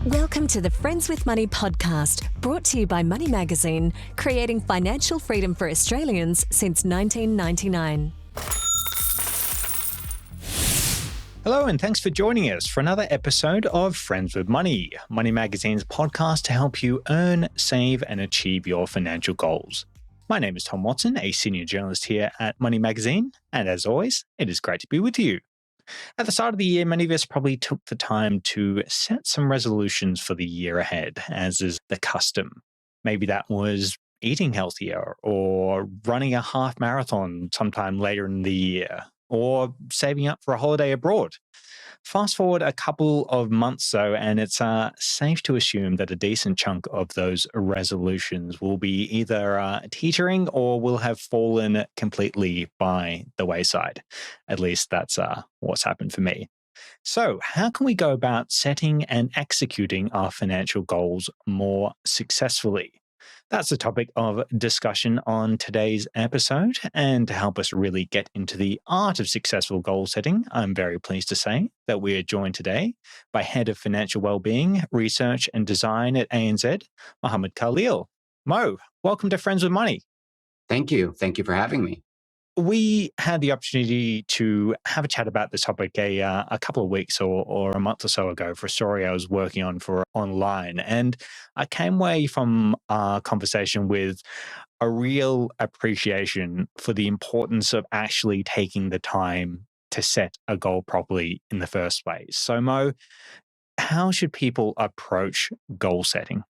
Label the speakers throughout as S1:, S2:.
S1: Welcome to the Friends with Money podcast, brought to you by Money Magazine, creating financial freedom for Australians since 1999.
S2: Hello, and thanks for joining us for another episode of Friends with Money, Money Magazine's podcast to help you earn, save, and achieve your financial goals. My name is Tom Watson, a senior journalist here at Money Magazine, and as always, it is great to be with you. At the start of the year, many of us probably took the time to set some resolutions for the year ahead, as is the custom. Maybe that was eating healthier, or running a half marathon sometime later in the year, or saving up for a holiday abroad. Fast forward a couple of months, though, and it's safe to assume that a decent chunk of those resolutions will be either teetering or will have fallen completely by the wayside. At least that's what's happened for me. So, how can we go about setting and executing our financial goals more successfully? That's the topic of discussion on today's episode. And to help us really get into the art of successful goal setting, I'm very pleased to say that we are joined today by Head of Financial Wellbeing, Research and Design at ANZ, Mohamed Khalil. Mo, welcome to Friends with Money.
S3: Thank you. Thank you for having me.
S2: We had the opportunity to have a chat about this topic a couple of weeks or a month or so ago for a story I was working on for online. And I came away from our conversation with a real appreciation for the importance of actually taking the time to set a goal properly in the first place. So, Mo, how should people approach goal setting?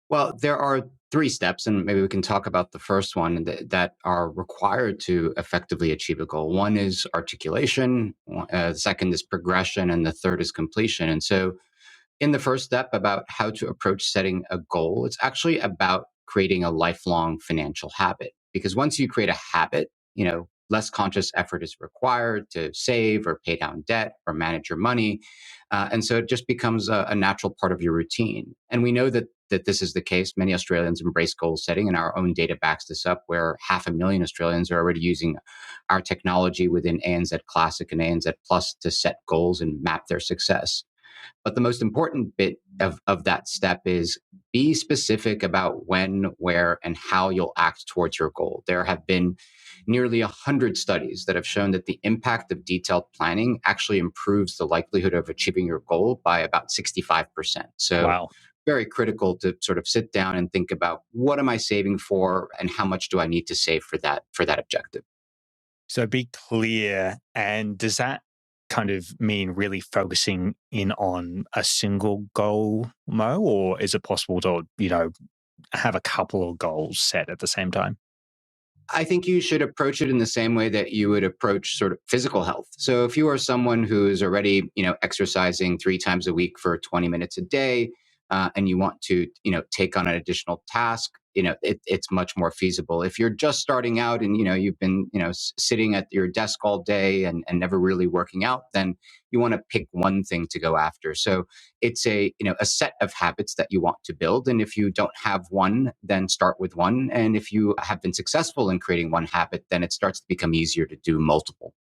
S3: Well, there are three steps, and maybe we can talk about the first one that are required to effectively achieve a goal. One is articulation, the second is progression, and the third is completion. And so, in the first step about how to approach setting a goal, it's actually about creating a lifelong financial habit. Because once you create a habit, less conscious effort is required to save or pay down debt or manage your money. And so it just becomes a natural part of your routine. And we know that this is the case. Many Australians embrace goal setting, and our own data backs this up, where 500,000 Australians are already using our technology within ANZ Classic and ANZ Plus to set goals and map their success. But the most important bit of that step is be specific about when, where, and how you'll act towards your goal. There have been nearly 100 studies that have shown that the impact of detailed planning actually improves the likelihood of achieving your goal by about 65%. So
S2: Wow.
S3: very critical to sort of sit down and think about, what am I saving for and how much do I need to save for that objective?
S2: So be clear. And does that kind of mean really focusing in on a single goal, Mo, or is it possible to, have a couple of goals set at the same time?
S3: I think you should approach it in the same way that you would approach sort of physical health. So if you are someone who's already, exercising 3 times a week for 20 minutes a day, and you want to, take on an additional task, it's much more feasible. If you're just starting out and, you've been, sitting at your desk all day and never really working out, then you want to pick one thing to go after. So it's a set of habits that you want to build. And if you don't have one, then start with one. And if you have been successful in creating one habit, then it starts to become easier to do multiple.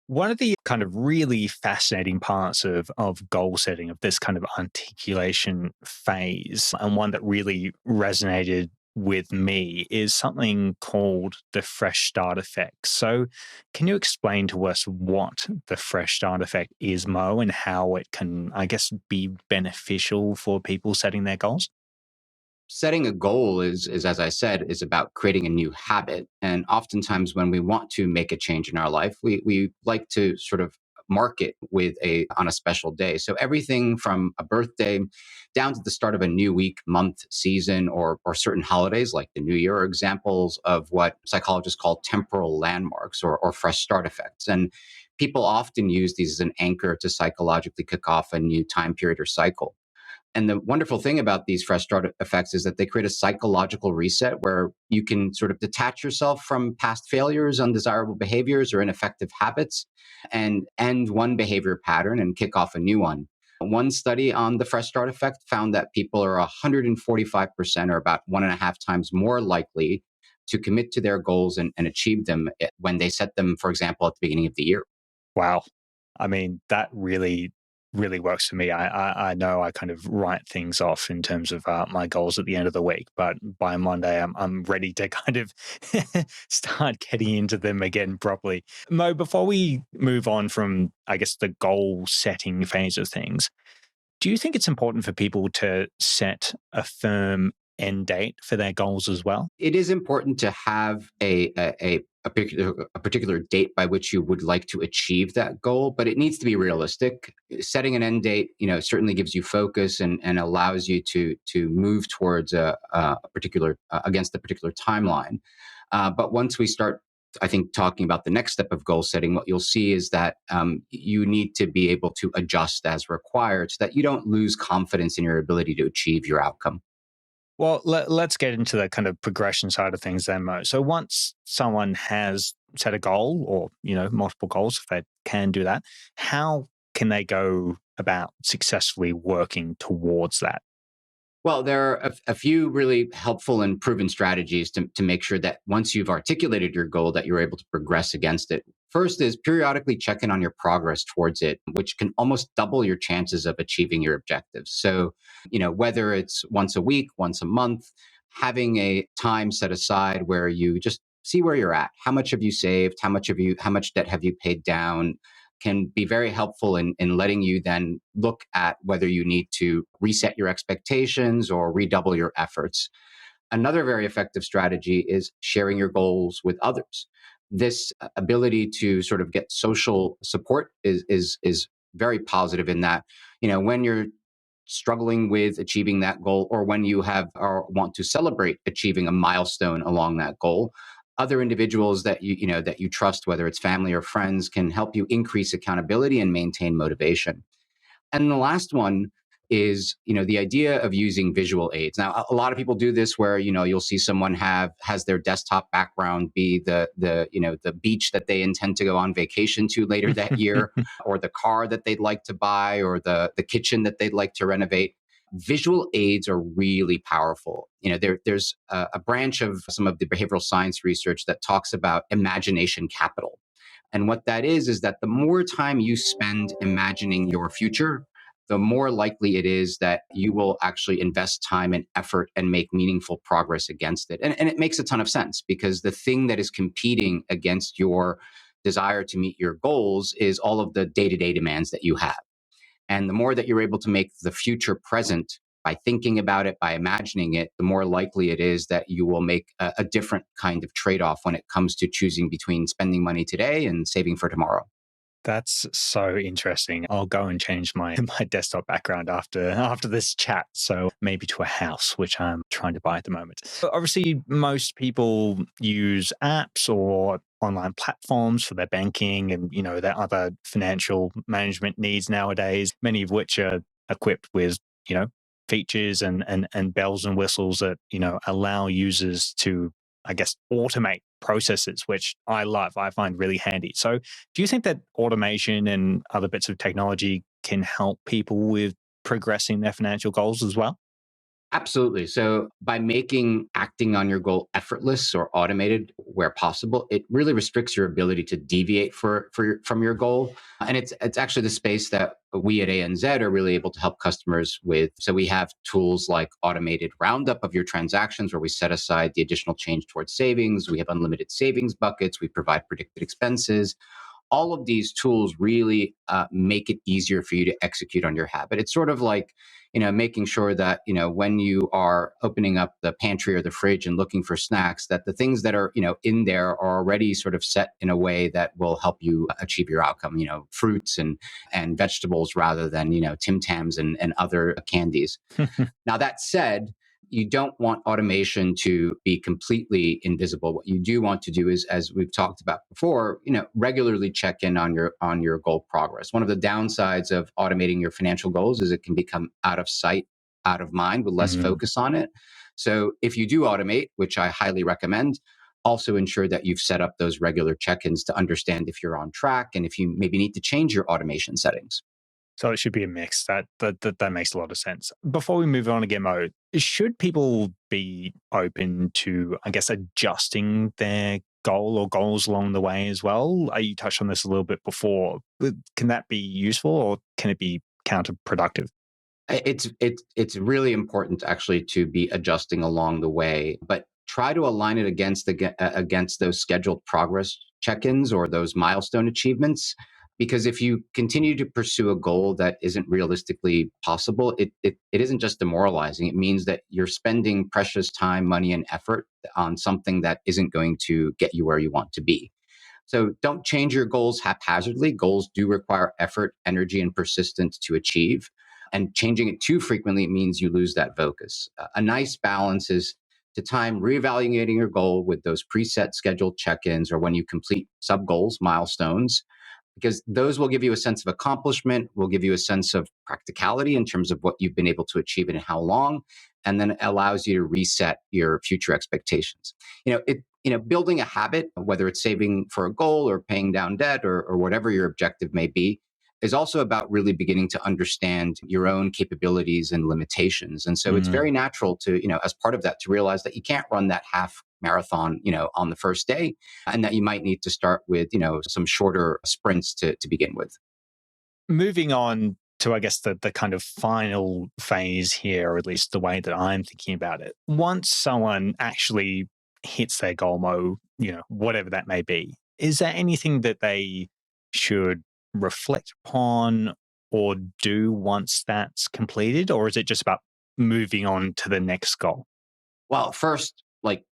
S2: One of the kind of really fascinating parts of goal setting, of this kind of articulation phase, and one that really resonated with me, is something called the fresh start effect. So, can you explain to us what the fresh start effect is, Mo, and how it can, I guess, be beneficial for people setting their goals?
S3: Setting a goal is, as I said, is about creating a new habit. And oftentimes when we want to make a change in our life, we like to sort of mark it on a special day. So everything from a birthday down to the start of a new week, month, season, or certain holidays like the New Year are examples of what psychologists call temporal landmarks or fresh start effects. And people often use these as an anchor to psychologically kick off a new time period or cycle. And the wonderful thing about these fresh start effects is that they create a psychological reset where you can sort of detach yourself from past failures, undesirable behaviors, or ineffective habits, and end one behavior pattern and kick off a new one. One study on the fresh start effect found that people are 145%, or about 1.5 times more likely to commit to their goals and achieve them when they set them, for example, at the beginning of the year.
S2: Wow. I mean, that really really works for me. I know I kind of write things off in terms of my goals at the end of the week, but by Monday I'm ready to kind of start getting into them again properly. Mo, before we move on from, I guess, the goal setting phase of things, do you think it's important for people to set a firm end date for their goals as well?
S3: It is important to have a particular date by which you would like to achieve that goal, but it needs to be realistic. Setting an end date, certainly gives you focus and allows you to move towards a particular against a particular timeline. But once we start, I think, talking about the next step of goal setting, what you'll see is that you need to be able to adjust as required so that you don't lose confidence in your ability to achieve your outcome.
S2: Well, let's get into the kind of progression side of things then, Mo. So once someone has set a goal or, multiple goals, if they can do that, how can they go about successfully working towards that?
S3: Well, there are a few really helpful and proven strategies to make sure that once you've articulated your goal, that you're able to progress against it. First is periodically check in on your progress towards it, which can almost double your chances of achieving your objectives. So, whether it's once a week, once a month, having a time set aside where you just see where you're at. How much have you saved? How much debt have you paid down? Can be very helpful in letting you then look at whether you need to reset your expectations or redouble your efforts. Another very effective strategy is sharing your goals with others. This ability to sort of get social support is very positive in that, when you're struggling with achieving that goal, or when you have or want to celebrate achieving a milestone along that goal, other individuals that you trust, whether it's family or friends, can help you increase accountability and maintain motivation. And the last one is, the idea of using visual aids. Now, a lot of people do this where, you'll see someone has their desktop background be the beach that they intend to go on vacation to later that year, or the car that they'd like to buy, or the kitchen that they'd like to renovate. Visual aids are really powerful. There's a branch of some of the behavioral science research that talks about imagination capital. And what that is that the more time you spend imagining your future, the more likely it is that you will actually invest time and effort and make meaningful progress against it. And it makes a ton of sense, because the thing that is competing against your desire to meet your goals is all of the day to day demands that you have. And the more that you're able to make the future present by thinking about it, by imagining it, the more likely it is that you will make a different kind of trade off when it comes to choosing between spending money today and saving for tomorrow.
S2: That's so interesting. I'll go and change my my desktop background after this chat. So maybe to a house, which I'm trying to buy at the moment. But obviously, most people use apps or online platforms for their banking and their other financial management needs nowadays. Many of which are equipped with features and bells and whistles that allow users to, I guess, automate processes, which I love. I find really handy. So, do you think that automation and other bits of technology can help people with progressing their financial goals as well?
S3: Absolutely. So by making acting on your goal effortless or automated where possible, it really restricts your ability to deviate from your goal. And it's actually the space that we at ANZ are really able to help customers with. So we have tools like automated roundup of your transactions, where we set aside the additional change towards savings. We have unlimited savings buckets. We provide predicted expenses. All of these tools really make it easier for you to execute on your habit. It's sort of like, making sure that, when you are opening up the pantry or the fridge and looking for snacks, that the things that are, in there are already sort of set in a way that will help you achieve your outcome, fruits and vegetables rather than, Tim Tams and other candies. Now, that said, you don't want automation to be completely invisible. What you do want to do is, as we've talked about before, regularly check in on your goal progress. One of the downsides of automating your financial goals is it can become out of sight, out of mind, with less
S2: Mhm.
S3: focus on it. So if you do automate, which I highly recommend, also ensure that you've set up those regular check-ins to understand if you're on track and if you maybe need to change your automation settings.
S2: So it should be a mix. That makes a lot of sense. Before we move on again, Mo, should people be open to, I guess, adjusting their goal or goals along the way as well? You touched on this a little bit before. But can that be useful, or can it be counterproductive?
S3: It's really important actually to be adjusting along the way, but try to align it against those scheduled progress check-ins or those milestone achievements. Because if you continue to pursue a goal that isn't realistically possible, it isn't just demoralizing. It means that you're spending precious time, money, and effort on something that isn't going to get you where you want to be. So don't change your goals haphazardly. Goals do require effort, energy, and persistence to achieve. And changing it too frequently means you lose that focus. A nice balance is to time reevaluating your goal with those preset scheduled check ins or when you complete sub goals, milestones, because those will give you a sense of accomplishment, will give you a sense of practicality in terms of what you've been able to achieve and how long, and then it allows you to reset your future expectations. Building a habit, whether it's saving for a goal or paying down debt or whatever your objective may be, is also about really beginning to understand your own capabilities and limitations. And so it's very natural to, as part of that, to realize that you can't run that half marathon, on the first day, and that you might need to start with, some shorter sprints to begin with.
S2: Moving on to, I guess, the kind of final phase here, or at least the way that I'm thinking about it. Once someone actually hits their goal, whatever that may be, is there anything that they should reflect upon or do once that's completed? Or is it just about moving on to the next goal?
S3: Well, first,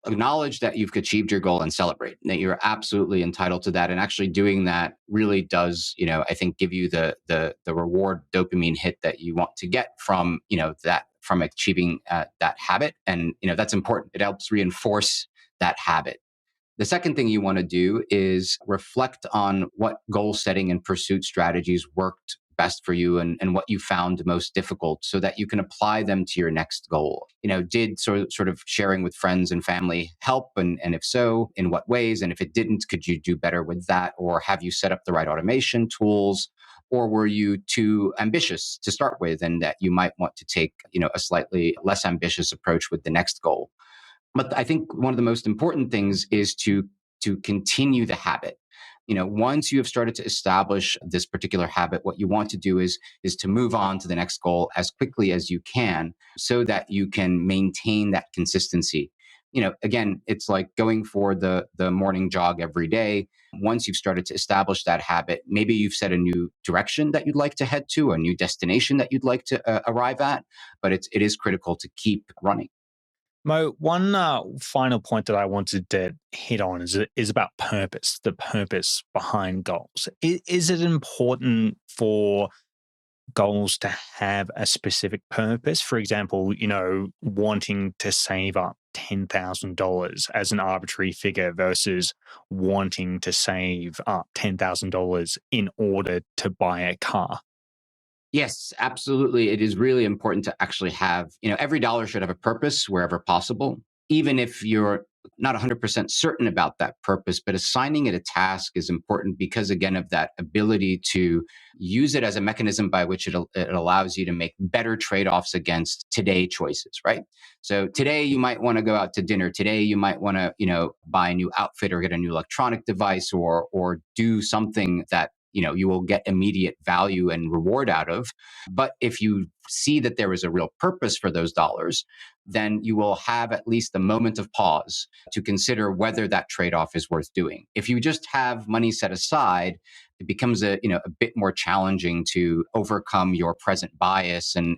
S3: acknowledge that you've achieved your goal and celebrate that you're absolutely entitled to that. And actually doing that really does, I think give you the reward dopamine hit that you want to get from, that from achieving that habit. And, that's important. It helps reinforce that habit. The second thing you want to do is reflect on what goal setting and pursuit strategies worked best for you and what you found most difficult so that you can apply them to your next goal. Did sort of sharing with friends and family help? And if so, in what ways? And if it didn't, could you do better with that? Or have you set up the right automation tools? Or were you too ambitious to start with and that you might want to take, a slightly less ambitious approach with the next goal? But I think one of the most important things is to continue the habit. Once you have started to establish this particular habit, what you want to do is to move on to the next goal as quickly as you can so that you can maintain that consistency. Again, it's like going for the morning jog every day. Once you've started to establish that habit, maybe you've set a new direction that you'd like to head to, a new destination that you'd like to arrive at, but it is critical to keep running.
S2: Mo, one final point that I wanted to hit on is about purpose, the purpose behind goals. Is it important for goals to have a specific purpose? For example, wanting to save up $10,000 as an arbitrary figure versus wanting to save up $10,000 in order to buy a car.
S3: Yes, absolutely. It is really important to actually have, every dollar should have a purpose wherever possible, even if you're not 100% certain about that purpose, but assigning it a task is important because, again, of that ability to use it as a mechanism by which it allows you to make better trade-offs against today choices, right? So today you might want to go out to dinner. Today you might want to, buy a new outfit or get a new electronic device or do something that you will get immediate value and reward out of. But if you see that there is a real purpose for those dollars, then you will have at least a moment of pause to consider whether that trade-off is worth doing. If you just have money set aside, it becomes a bit more challenging to overcome your present bias and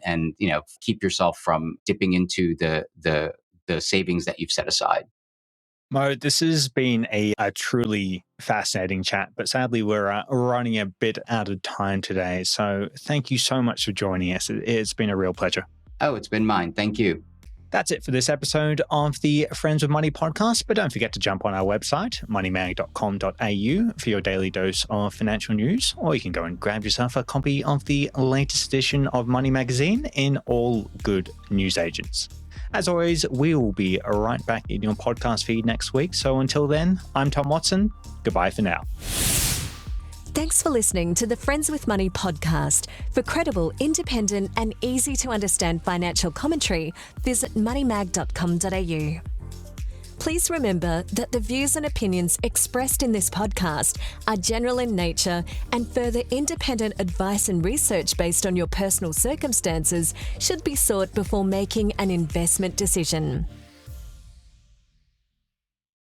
S3: keep yourself from dipping into the savings that you've set aside.
S2: Mo, this has been a truly fascinating chat, but sadly we're running a bit out of time today. So thank you so much for joining us. It's been a real pleasure.
S3: Oh, it's been mine. Thank you.
S2: That's it for this episode of the Friends with Money podcast. But don't forget to jump on our website, moneymag.com.au, for your daily dose of financial news. Or you can go and grab yourself a copy of the latest edition of Money Magazine in all good newsagents. As always, we will be right back in your podcast feed next week. So until then, I'm Tom Watson. Goodbye for now.
S1: Thanks for listening to the Friends with Money podcast. For credible, independent, and easy to understand financial commentary, visit moneymag.com.au. Please remember that the views and opinions expressed in this podcast are general in nature, and further independent advice and research based on your personal circumstances should be sought before making an investment decision.